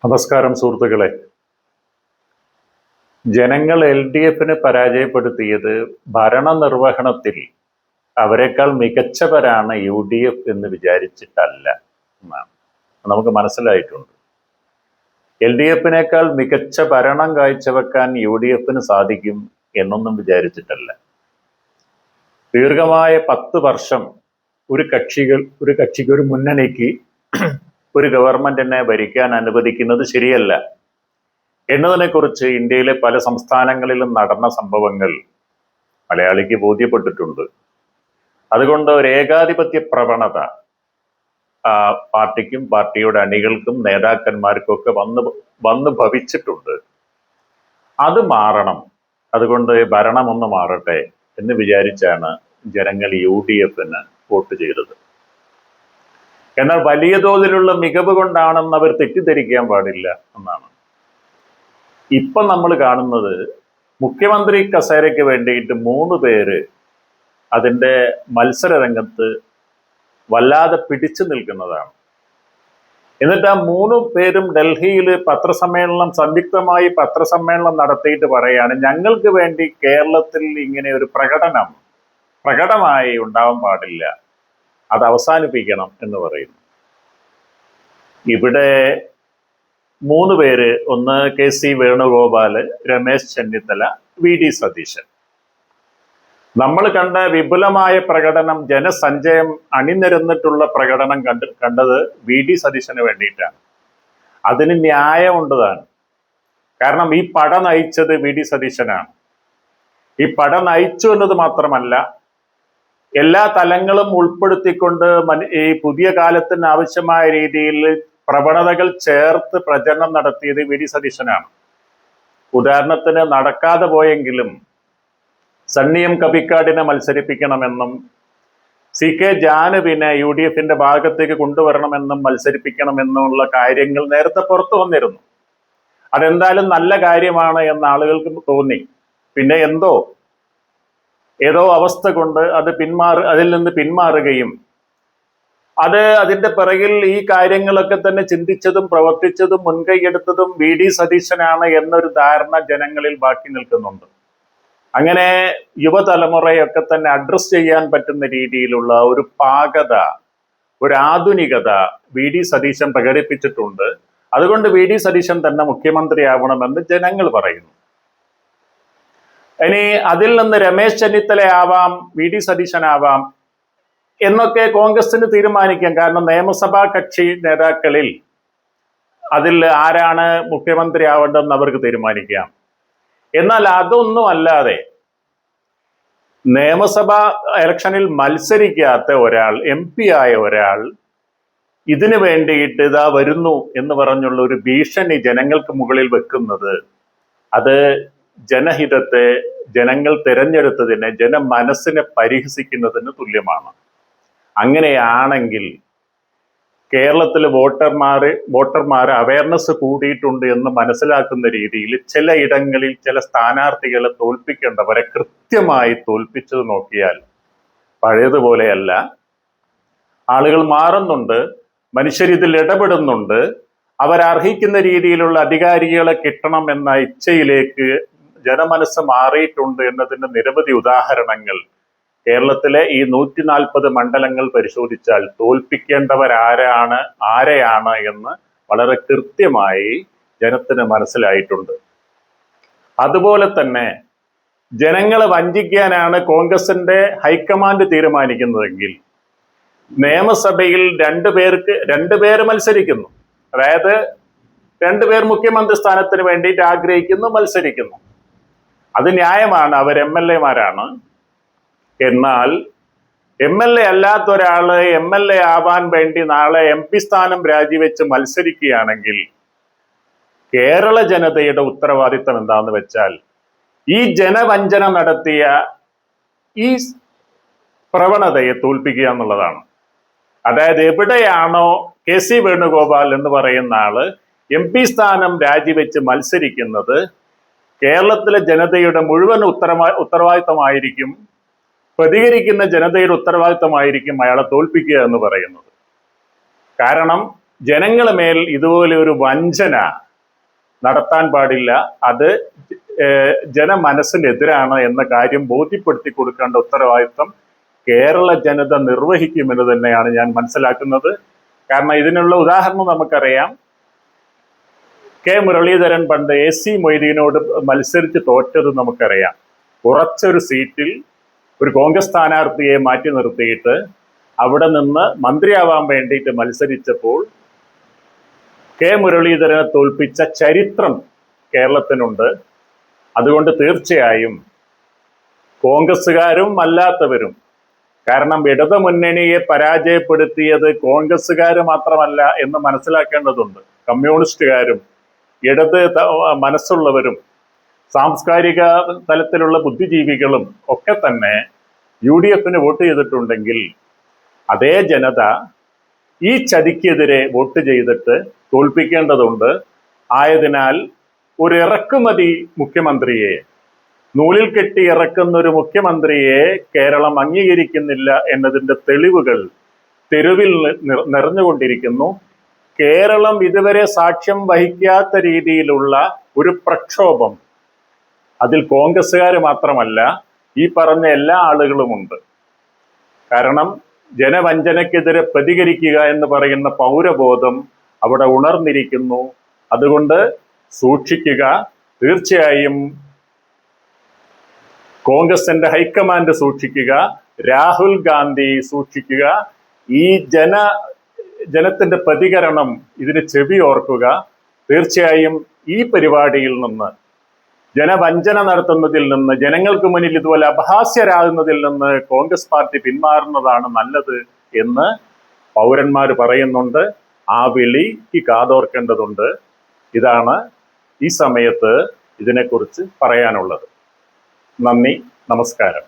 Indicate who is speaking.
Speaker 1: നമസ്കാരം സുഹൃത്തുക്കളെ. ജനങ്ങൾ LDFനെ പരാജയപ്പെടുത്തിയത് ഭരണനിർവഹണത്തിൽ അവരെക്കാൾ മികച്ചവരാണ് UDF എന്ന് വിചാരിച്ചിട്ടല്ല എന്നാണ് നമുക്ക് മനസ്സിലായിട്ടുണ്ട്. LDFനേക്കാൾ മികച്ച ഭരണം കാഴ്ചവെക്കാൻ UDFന് സാധിക്കും എന്നൊന്നും വിചാരിച്ചിട്ടല്ല. ദീർഘമായ 10 വർഷം ഒരു കക്ഷിക്ക് ഒരു മുന്നണിക്ക് ഒരു ഗവൺമെന്റിനെ ഭരിക്കാൻ അനുവദിക്കുന്നത് ശരിയല്ല എന്നതിനെക്കുറിച്ച് ഇന്ത്യയിലെ പല സംസ്ഥാനങ്ങളിലും നടന്ന സംഭവങ്ങൾ മലയാളിക്ക് ബോധ്യപ്പെട്ടിട്ടുണ്ട്. അതുകൊണ്ട് ഒരു ഏകാധിപത്യ പ്രവണത പാർട്ടിക്കും പാർട്ടിയുടെ അണികൾക്കും നേതാക്കന്മാർക്കും ഒക്കെ വന്ന് ഭവിച്ചിട്ടുണ്ട്. അത് മാറണം, അതുകൊണ്ട് ഭരണം ഒന്ന് മാറട്ടെ എന്ന് വിചാരിച്ചാണ് ജനങ്ങൾ UDFന് വോട്ട് ചെയ്തത്. എന്നാൽ വലിയ തോതിലുള്ള മികവ് കൊണ്ടാണെന്ന് അവർ തെറ്റിദ്ധരിക്കാൻ പാടില്ല എന്നാണ്. ഇപ്പൊ നമ്മൾ കാണുന്നത് മുഖ്യമന്ത്രി കസേരയ്ക്ക് വേണ്ടിയിട്ട് 3 പേര് അതിൻ്റെ മത്സര രംഗത്ത് വല്ലാതെ പിടിച്ചു നിൽക്കുന്നതാണ്. എന്നിട്ട് ആ 3 പേരും ഡൽഹിയിൽ സംയുക്തമായി പത്രസമ്മേളനം നടത്തിയിട്ട് പറയാണ്, ഞങ്ങൾക്ക് വേണ്ടി കേരളത്തിൽ ഇങ്ങനെ ഒരു പ്രകടമായി ഉണ്ടാവാൻ പാടില്ല, അത് അവസാനിപ്പിക്കണം എന്ന് പറയുന്നു. ഇവിടെ 3 പേര്, ഒന്ന് KC വേണുഗോപാല്, രമേശ് ചെന്നിത്തല, VD സതീശൻ. നമ്മൾ കണ്ട വിപുലമായ പ്രകടനം, ജനസഞ്ചയം അണിനിരന്നിട്ടുള്ള പ്രകടനം കണ്ടത് VD സതീശന് വേണ്ടിയിട്ടാണ്. അതിന് ന്യായമുണ്ടതാണ്. കാരണം ഈ പട നയിച്ചത് VD സതീശനാണ്. ഈ പട നയിച്ചു എന്നത് മാത്രമല്ല, എല്ലാ തലങ്ങളും ഉൾപ്പെടുത്തിക്കൊണ്ട് ഈ പുതിയ കാലത്തിന് ആവശ്യമായ രീതിയിൽ പ്രവണതകൾ ചേർത്ത് പ്രചരണം നടത്തിയത് VD സതീശനാണ്. ഉദാഹരണത്തിന്, നടക്കാതെ പോയെങ്കിലും സണ്ണിയം കബിക്കാടിനെ മത്സരിപ്പിക്കണമെന്നും CK ജാനുവിനെ UDFന്റെ ഭാഗത്തേക്ക് കൊണ്ടുവരണമെന്നും മത്സരിപ്പിക്കണമെന്നുള്ള കാര്യങ്ങൾ നേരത്തെ പുറത്തു വന്നിരുന്നു. അതെന്തായാലും നല്ല കാര്യമാണ് എന്ന് ആളുകൾക്ക് തോന്നി. പിന്നെ ഏതോ അവസ്ഥ കൊണ്ട് അതിൽ നിന്ന് പിന്മാറുകയും അതിന്റെ പിറകിൽ ഈ കാര്യങ്ങളൊക്കെ തന്നെ ചിന്തിച്ചതും പ്രവർത്തിച്ചതും മുൻകൈയെടുത്തതും VD സതീശനാണ് എന്നൊരു ധാരണ ജനങ്ങളിൽ ബാക്കി നിൽക്കുന്നുണ്ട്. അങ്ങനെ യുവതലമുറയൊക്കെ തന്നെ അഡ്രസ് ചെയ്യാൻ പറ്റുന്ന രീതിയിലുള്ള ഒരു പാകത, ഒരു ആധുനികത VD സതീശൻ പ്രകടിപ്പിച്ചിട്ടുണ്ട്. അതുകൊണ്ട് VD സതീശൻ തന്നെ മുഖ്യമന്ത്രിയാവണമെന്ന് ജനങ്ങൾ പറയുന്നു. ഇനി അതിൽ നിന്ന് രമേശ് ചെന്നിത്തലയാവാം, VD സതീശനാവാം എന്നൊക്കെ കോൺഗ്രസിന് തീരുമാനിക്കാം. കാരണം നിയമസഭാ കക്ഷി നേതാക്കളിൽ അതിൽ ആരാണ് മുഖ്യമന്ത്രി ആവേണ്ടതെന്ന് അവർക്ക് തീരുമാനിക്കാം. എന്നാൽ അതൊന്നും അല്ലാതെ നിയമസഭാ ഇലക്ഷനിൽ മത്സരിക്കാത്ത ഒരാൾ, MP ആയ ഒരാൾ ഇതിനു വേണ്ടിയിട്ട് ഇതാ വരുന്നു എന്ന് പറഞ്ഞുള്ള ഒരു ഭീഷണി ജനങ്ങൾക്ക് മുകളിൽ വെക്കുന്നത്, അത് ജനഹിതത്തെ, ജനങ്ങൾ തിരഞ്ഞെടുത്തതിനെ, ജനമനസ്സിനെ പരിഹസിക്കുന്നതിന് തുല്യമാണ്. അങ്ങനെയാണെങ്കിൽ കേരളത്തിലെ വോട്ടർമാർ അവയർനെസ് കൂടിയിട്ടുണ്ട് എന്ന് മനസ്സിലാക്കുന്ന രീതിയിൽ ചിലയിടങ്ങളിൽ ചില സ്ഥാനാർത്ഥികളെ തോൽപ്പിക്കേണ്ടവരെ കൃത്യമായി തോൽപ്പിച്ചത് നോക്കിയാൽ പഴയതുപോലെയല്ല. ആളുകൾ മാറുന്നുണ്ട്, മനുഷ്യരിതിൽ ഇടപെടുന്നുണ്ട്, അവരർഹിക്കുന്ന രീതിയിലുള്ള അധികാരികളെ കിട്ടണം എന്ന ഇച്ഛയിലേക്ക് ജനമനസ്സ് മാറിയിട്ടുണ്ട് എന്നതിന്റെ നിരവധി ഉദാഹരണങ്ങൾ കേരളത്തിലെ ഈ 140 മണ്ഡലങ്ങൾ പരിശോധിച്ചാൽ ആരെയാണ് എന്ന് വളരെ കൃത്യമായി ജനത്തിന് മനസ്സിലായിട്ടുണ്ട്. അതുപോലെ തന്നെ ജനങ്ങളെ വഞ്ചിക്കാനാണ് കോൺഗ്രസിന്റെ ഹൈക്കമാൻഡ് തീരുമാനിക്കുന്നതെങ്കിൽ നിയമസഭയിൽ 2 പേര് മത്സരിക്കുന്നു. അതായത് 2 പേർ മുഖ്യമന്ത്രി സ്ഥാനത്തിന് വേണ്ടിയിട്ട് ആഗ്രഹിക്കുന്നു, മത്സരിക്കുന്നു. അത് ന്യായമാണ്, അവർ MLA മാരാണ്. എന്നാൽ MLA അല്ലാത്ത ഒരാള് MLA ആവാൻ വേണ്ടി നാളെ MP സ്ഥാനം രാജിവെച്ച് മത്സരിക്കുകയാണെങ്കിൽ കേരള ജനതയുടെ ഉത്തരവാദിത്തം എന്താണെന്ന് വെച്ചാൽ ഈ ജനവഞ്ചന നടത്തിയ ഈ പ്രവണതയെ തോൽപ്പിക്കുക എന്നുള്ളതാണ്. അതായത് എവിടെയാണോ KC വേണുഗോപാൽ എന്ന് പറയുന്ന ആള് MP സ്ഥാനം രാജിവെച്ച് മത്സരിക്കുന്നത്, കേരളത്തിലെ ജനതയുടെ മുഴുവൻ ഉത്തരവാദിത്തമായിരിക്കും, പ്രതികരിക്കുന്ന ജനതയുടെ ഉത്തരവാദിത്തമായിരിക്കും അയാളെ തോൽപ്പിക്കുക എന്ന് പറയുന്നത്. കാരണം ജനങ്ങളെ മേൽ ഇതുപോലെ ഒരു വഞ്ചന നടത്താൻ പാടില്ല. അത് ജനമനസ്സിനെതിരാണ് എന്ന കാര്യം ബോധ്യപ്പെടുത്തി കൊടുക്കേണ്ട ഉത്തരവാദിത്വം കേരള ജനത നിർവഹിക്കുമെന്ന് തന്നെയാണ് ഞാൻ മനസ്സിലാക്കുന്നത്. കാരണം ഇതിനുള്ള ഉദാഹരണം നമുക്കറിയാം. കെ മുരളീധരൻ പണ്ട് AC മൊയ്തീനോട് മത്സരിച്ച് തോറ്റത് നമുക്കറിയാം. കുറച്ചൊരു സീറ്റിൽ ഒരു കോൺഗ്രസ് സ്ഥാനാർത്ഥിയെ മാറ്റി നിർത്തിയിട്ട് അവിടെ നിന്ന് മന്ത്രിയാവാൻ വേണ്ടിയിട്ട് മത്സരിച്ചപ്പോൾ കെ മുരളീധരനെ തോൽപ്പിച്ച ചരിത്രം കേരളത്തിനുണ്ട്. അതുകൊണ്ട് തീർച്ചയായും കോൺഗ്രസ്സുകാരും അല്ലാത്തവരും, കാരണം ഇടതു മുന്നണിയെ പരാജയപ്പെടുത്തിയത് കോൺഗ്രസ്സുകാർ മാത്രമല്ല എന്ന് മനസ്സിലാക്കേണ്ടതുണ്ട്. കമ്മ്യൂണിസ്റ്റുകാരും ഇടത് മനസ്സുള്ളവരും സാംസ്കാരിക തലത്തിലുള്ള ബുദ്ധിജീവികളും ഒക്കെ തന്നെ UDF വോട്ട് ചെയ്തിട്ടുണ്ടെങ്കിൽ അതേ ജനത ഈ ചതിക്കെതിരെ വോട്ട് ചെയ്തിട്ട് തോൽപ്പിക്കേണ്ടതുണ്ട്. ആയതിനാൽ ഒരു ഇറക്കുമതി മുഖ്യമന്ത്രിയെ, നൂലിൽ കെട്ടി ഇറക്കുന്ന ഒരു മുഖ്യമന്ത്രിയെ കേരളം അംഗീകരിക്കുന്നില്ല എന്നതിൻ്റെ തെളിവുകൾ തെരുവിൽ നിറഞ്ഞുകൊണ്ടിരിക്കുന്നു. കേരളം ഇതുവരെ സാക്ഷ്യം വഹിക്കാത്ത രീതിയിലുള്ള ഒരു പ്രക്ഷോഭം അതിൽ കോൺഗ്രസ്സുകാർ മാത്രമല്ല, ഈ പറഞ്ഞ എല്ലാ ആളുകളുമുണ്ട്. കാരണം ജനവഞ്ചനക്കെതിരെ പ്രതികരിക്കുക എന്ന് പറയുന്ന പൗരബോധം അവിടെ ഉണർന്നിരിക്കുന്നു. അതുകൊണ്ട് സൂക്ഷിക്കുക. തീർച്ചയായും കോൺഗ്രസിന്റെ ഹൈക്കമാൻഡ് സൂക്ഷിക്കുക, രാഹുൽ ഗാന്ധി സൂക്ഷിക്കുക. ഈ ജനത്തിന്റെ പ്രതികരണം ഇതിന് ചെവി ഓർക്കുക. തീർച്ചയായും ഈ പരിപാടിയിൽ നിന്ന്, ജനവഞ്ചന നടത്തുന്നതിൽ നിന്ന്, ജനങ്ങൾക്ക് മുന്നിൽ ഇതുപോലെ അപഹാസ്യരാകുന്നതിൽ നിന്ന് കോൺഗ്രസ് പാർട്ടി പിന്മാറുന്നതാണ് നല്ലത് എന്ന് പൗരന്മാർ പറയുന്നുണ്ട്. ആ വിളിക്ക് കാതോർക്കേണ്ടതുണ്ട്. ഇതാണ് ഈ സമയത്ത് ഇതിനെക്കുറിച്ച് പറയാനുള്ളത്. നന്ദി, നമസ്കാരം.